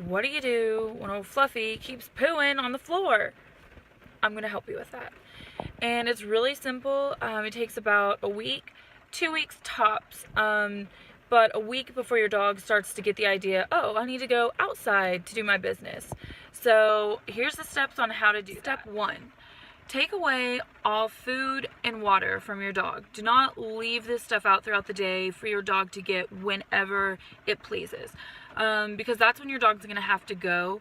what do you do when old Fluffy keeps pooing on the floor? I'm going to help you with that. And it's really simple. It takes about a week, 2 weeks tops. But a week before your dog starts to get the idea, oh, I need to go outside to do my business. So here's the steps on how to do that. Step 1. Take away all food and water from your dog. Do not leave this stuff out throughout the day for your dog to get whenever it pleases. Because that's when your dog's going to have to go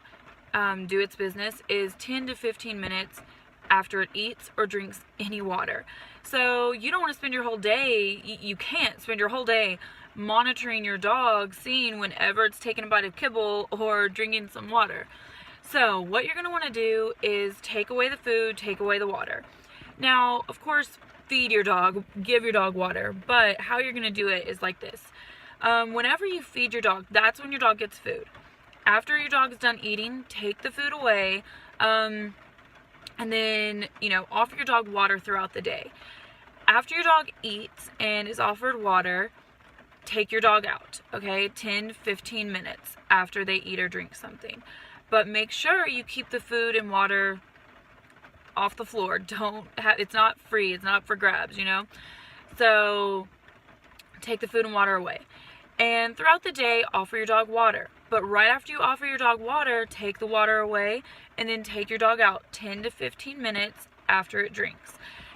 do its business, is 10 to 15 minutes after it eats or drinks any water. So you don't want to spend your whole day, you can't spend your whole day monitoring your dog, seeing whenever it's taking a bite of kibble or drinking some water. So what you're going to want to do is take away the food, take away the water. Now, of course, feed your dog, give your dog water, but how you're going to do it is like this. Whenever you feed your dog, that's when your dog gets food. After your dog is done eating, take the food away, and then, offer your dog water throughout the day. After your dog eats and is offered water, take your dog out, okay? 10, 15 minutes after they eat or drink something. But make sure you keep the food and water off the floor. It's not free, it's not up for grabs, So take the food and water away. And throughout the day, offer your dog water. But right after you offer your dog water, take the water away and then take your dog out 10 to 15 minutes after it drinks.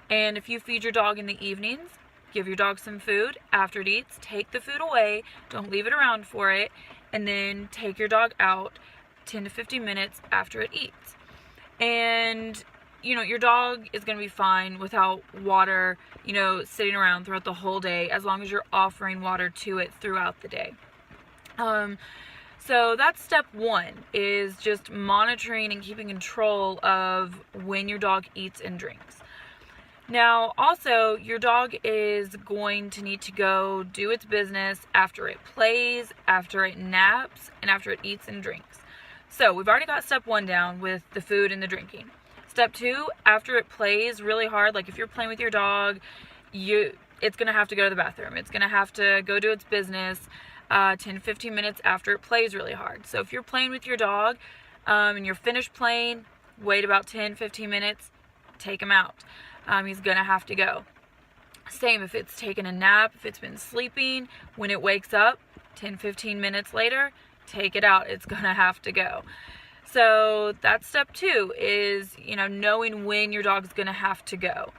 And if you feed your dog in the evenings, give your dog some food. After it eats, take the food away. Don't leave it around for it. And then take your dog out 10 to 15 minutes after it eats. And your dog is going to be fine without water, sitting around throughout the whole day, as long as you're offering water to it throughout the day. So that's step 1, is just monitoring and keeping control of when your dog eats and drinks. Now, also, your dog is going to need to go do its business after it plays, after it naps, and after it eats and drinks. So we've already got step 1 down with the food and the drinking. Step 2, after it plays really hard, like if you're playing with your dog, it's going to have to go to the bathroom. It's going to have to go do its business 10 to 15 minutes after it plays really hard. So if you're playing with your dog and you're finished playing, wait about 10, 15 minutes, take him out. He's going to have to go. Same if it's taken a nap, if it's been sleeping, when it wakes up, 10, 15 minutes later, take it out. It's going to have to go. So that's step 2, is, knowing when your dog's going to have to go.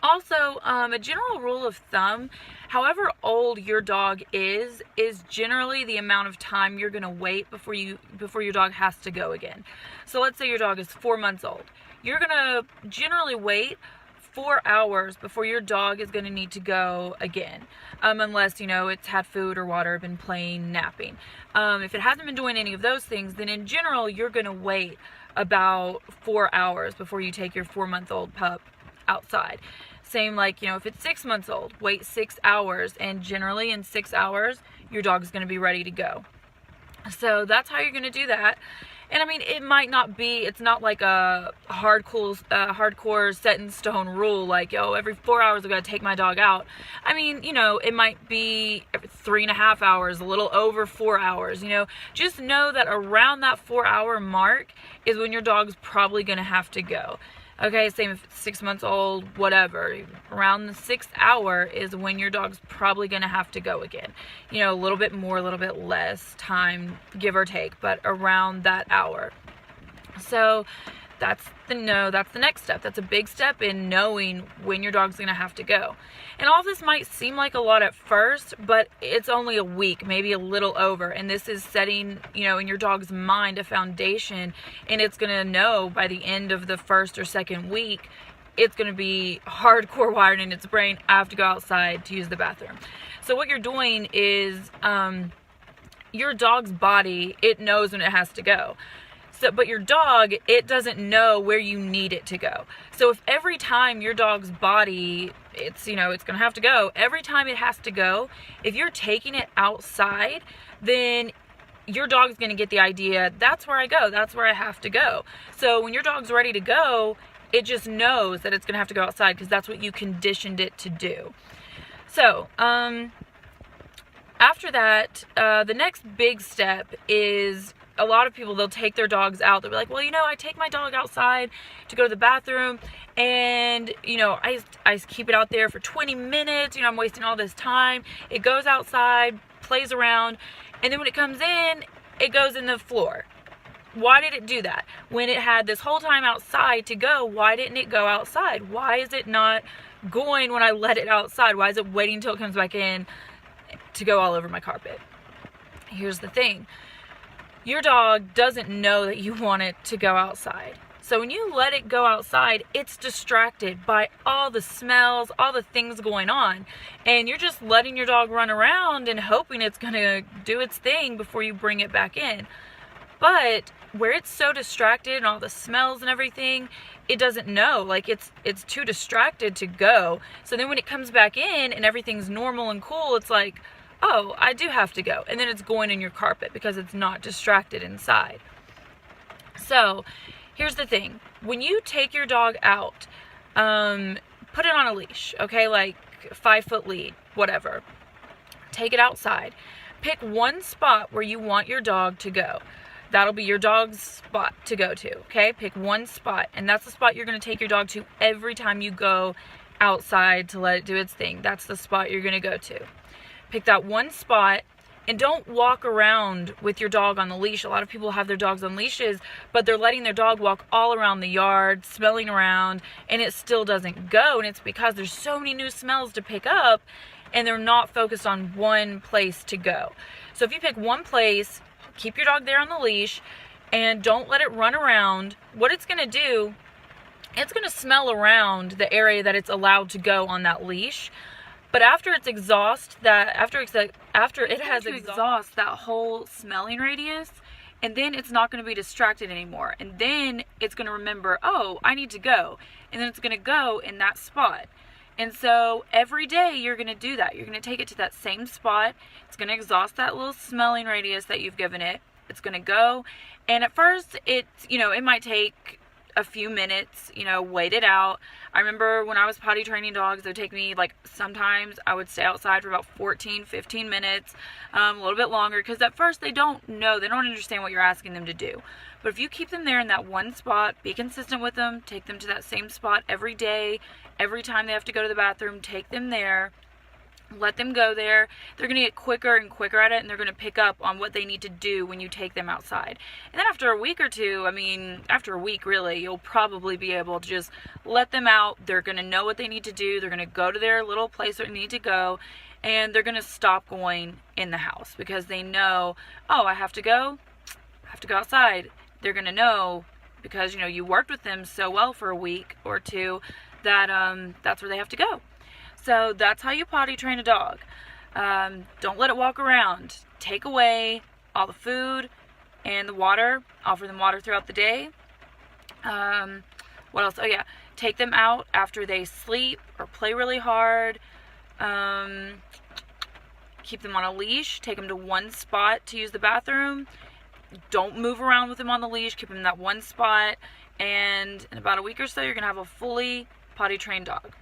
Also, a general rule of thumb, however old your dog is generally the amount of time you're going to wait before your dog has to go again. So let's say your dog is 4 months old. You're going to generally wait 4 hours before your dog is going to need to go again, unless, it's had food or water, been playing, napping. If it hasn't been doing any of those things, then in general, you're going to wait about 4 hours before you take your 4-month-old pup outside. Same like, if it's 6 months old, wait 6 hours, and generally in 6 hours, your dog's going to be ready to go. So that's how you're going to do that. And I mean, it's not like a hardcore set in stone rule, like, every 4 hours I've got to take my dog out. I mean, it might be every 3.5 hours, a little over 4 hours, Just know that around that 4-hour mark is when your dog's probably going to have to go. Okay, same if it's 6 months old, whatever. Around the 6th hour is when your dog's probably going to have to go again. A little bit more, a little bit less time, give or take, but around that hour. So that's the next step. That's a big step in knowing when your dog's going to have to go. And all of this might seem like a lot at first, but it's only a week, maybe a little over. And this is setting, in your dog's mind a foundation, and it's going to know by the end of the first or second week, it's going to be hardcore wired in its brain, I have to go outside to use the bathroom. So what you're doing is your dog's body, it knows when it has to go. But your dog, it doesn't know where you need it to go. So if every time your dog's body, it's going to have to go, every time it has to go, if you're taking it outside, then your dog's going to get the idea, that's where I go, that's where I have to go. So when your dog's ready to go, it just knows that it's going to have to go outside because that's what you conditioned it to do. So, after that, the next big step is a lot of people, they'll take their dogs out. They'll be like, well, you know, I take my dog outside to go to the bathroom, and, you know, I keep it out there for 20 minutes. You know, I'm wasting all this time. It goes outside, plays around, and then when it comes in, it goes in the floor. Why did it do that? When it had this whole time outside to go, why didn't it go outside? Why is it not going when I let it outside? Why is it waiting until it comes back in to go all over my carpet? Here's the thing. Your dog doesn't know that you want it to go outside. So when you let it go outside, it's distracted by all the smells, all the things going on. And you're just letting your dog run around and hoping it's going to do its thing before you bring it back in. But where it's so distracted and all the smells and everything, it doesn't know. Like, it's too distracted to go. So then when it comes back in and everything's normal and cool, it's like, oh, I do have to go. And then it's going in your carpet because it's not distracted inside. So here's the thing. When you take your dog out, put it on a leash, okay? Like 5-foot lead, whatever. Take it outside. Pick one spot where you want your dog to go. That'll be your dog's spot to go to, okay? Pick one spot, and that's the spot you're going to take your dog to every time you go outside to let it do its thing. That's the spot you're going to go to. Pick that one spot, and don't walk around with your dog on the leash. A lot of people have their dogs on leashes, but they're letting their dog walk all around the yard, smelling around, and it still doesn't go. And it's because there's so many new smells to pick up, and they're not focused on one place to go. So if you pick one place, keep your dog there on the leash, and don't let it run around. What it's going to do, it's going to smell around the area that it's allowed to go on that leash. But after it has exhaust that whole smelling radius, and then it's not going to be distracted anymore. And then it's going to remember, oh, I need to go. And then it's going to go in that spot. And so every day you're going to do that. You're going to take it to that same spot. It's going to exhaust that little smelling radius that you've given it. It's going to go. And at first, it might take a few minutes, wait it out. I remember when I was potty training dogs, it would take me, sometimes I would stay outside for about 14, 15 minutes, a little bit longer, because at first they don't know, they don't understand what you're asking them to do. But if you keep them there in that one spot, be consistent with them, take them to that same spot every day, every time they have to go to the bathroom, take them there. Let them go there. They're going to get quicker and quicker at it, and they're going to pick up on what they need to do when you take them outside. And then after a week or two, after a week really, you'll probably be able to just let them out. They're going to know what they need to do. They're going to go to their little place where they need to go, and they're going to stop going in the house because they know, oh, I have to go outside. They're going to know because, you worked with them so well for a week or two that that's where they have to go. So that's how you potty train a dog. Don't let it walk around. Take away all the food and the water. Offer them water throughout the day. What else? Oh yeah, take them out after they sleep or play really hard. Keep them on a leash. Take them to one spot to use the bathroom. Don't move around with them on the leash. Keep them in that one spot. And in about a week or so, you're going to have a fully potty trained dog.